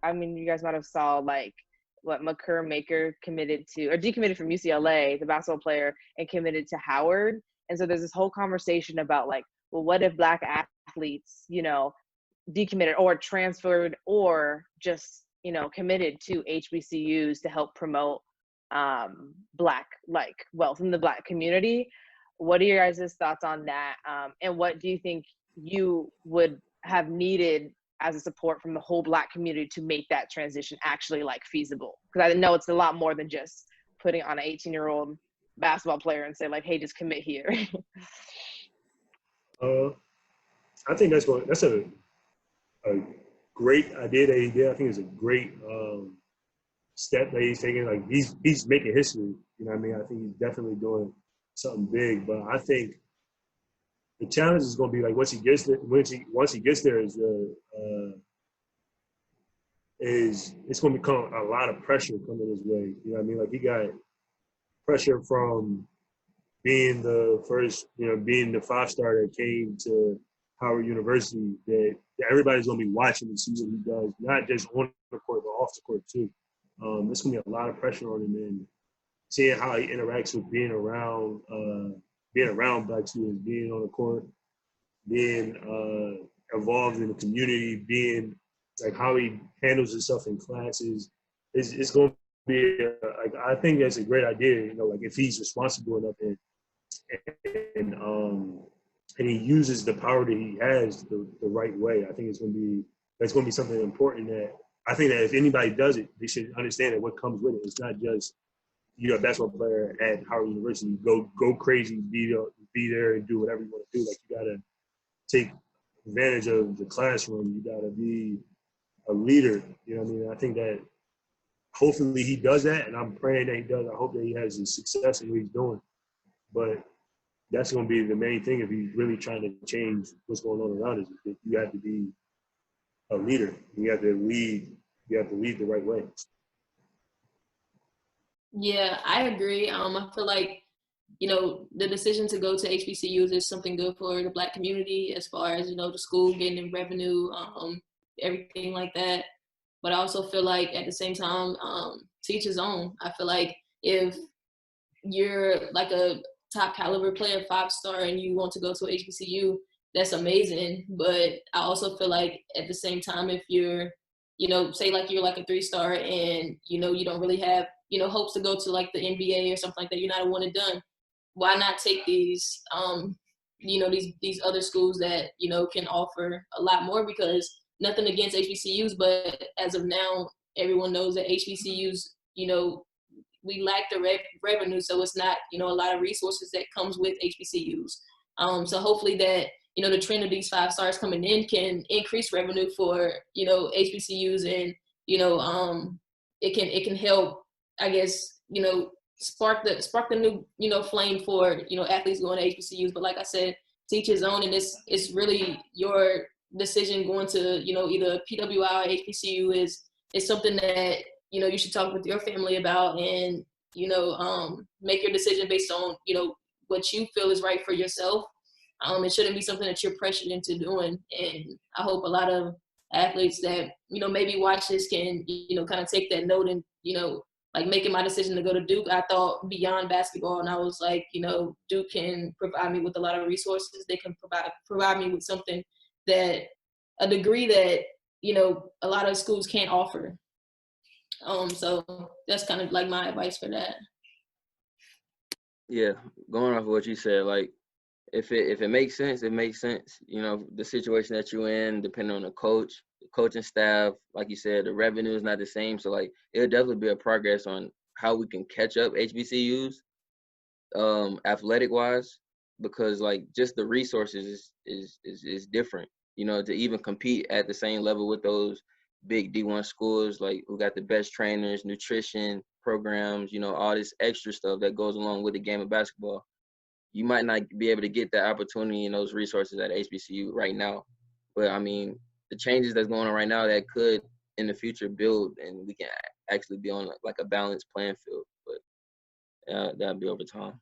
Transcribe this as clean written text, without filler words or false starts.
I mean, you guys might have saw like what Makur Maker committed to, or decommitted from UCLA, the basketball player, and committed to Howard. And so there's this whole conversation about like, well, what if Black athletes, you know, decommitted or transferred or just, you know, committed to HBCUs to help promote Black like wealth in the Black community? What are your guys' thoughts on that? And what do you think you would have needed as a support from the whole Black community to make that transition actually like feasible? Because I know it's a lot more than just putting on an 18-year-old basketball player and say like, hey, just commit here. I think that's a great idea that he did. I think it's a great step that he's taking. Like he's making history. You know what I mean? I think he's definitely doing something big. But I think the challenge is going to be like once he gets there is it's going to become a lot of pressure coming his way. You know what I mean? Like he got pressure from being the first, you know, being the 5-star that came to Howard University, that everybody's going to be watching and see what he does, not just on the court, but off the court too. There's going to be a lot of pressure on him, and seeing how he interacts with being around Black students, being on the court, being involved in the community, being like how he handles himself in classes, it's going to be like, I think that's a great idea. You know, like if he's responsible enough and he uses the power that he has the right way, I think that's going to be something important. That I think that if anybody does it, they should understand that what comes with it. It's not just you're a basketball player at Howard University, go crazy, be there and do whatever you want to do. Like you got to take advantage of the classroom. You got to be a leader. You know what I mean? I think that hopefully he does that, and I'm praying that he does. I hope that he has success in what he's doing. But that's going to be the main thing if he's really trying to change what's going on around us. You have to be a leader. You have to lead. You have to lead the right way. Yeah, I agree. I feel like, you know, the decision to go to HBCUs is something good for the Black community as far as, you know, the school getting revenue, everything like that. But I also feel like at the same time, to each his own. I feel like if you're like a top caliber player, 5-star, and you want to go to a HBCU, that's amazing. But I also feel like at the same time, if you're, you know, say like you're like a 3-star and, you know, you don't really have, you know, hopes to go to like the NBA or something like that, you're not a one and done, why not take these, you know, these other schools that, you know, can offer a lot more? Because nothing against HBCUs, but as of now, everyone knows that HBCUs, you know, we lack the revenue, so it's not, you know, a lot of resources that comes with HBCUs. So hopefully that, you know, the trend of these 5-stars coming in can increase revenue for, you know, HBCUs, and, you know, it can help, I guess, you know, spark the new, you know, flame for, you know, athletes going to HBCUs. But like I said, to each his own, and it's really your decision going to, you know, either PWI or HBCU is something that, you know, you should talk with your family about, and, you know, make your decision based on, you know, what you feel is right for yourself. It shouldn't be something that you're pressured into doing. And I hope a lot of athletes that, you know, maybe watch this can, you know, kind of take that note. And, you know, like making my decision to go to Duke, I thought beyond basketball, and I was like, you know, Duke can provide me with a lot of resources. They can provide me with something that, a degree that, you know, a lot of schools can't offer. So that's kind of like my advice for that. Yeah, going off of what you said, like if it makes sense, it makes sense. You know, the situation that you're in, depending on the coach, the coaching staff, like you said, the revenue is not the same. So like it'll definitely be a progress on how we can catch up HBCUs, athletic wise, because like just the resources is different. You know, to even compete at the same level with those big D1 schools, like who got the best trainers, nutrition programs, you know, all this extra stuff that goes along with the game of basketball. You might not be able to get that opportunity and those resources at HBCU right now. But I mean, the changes that's going on right now that could in the future build, and we can actually be on like a balanced playing field. But that'll be over time.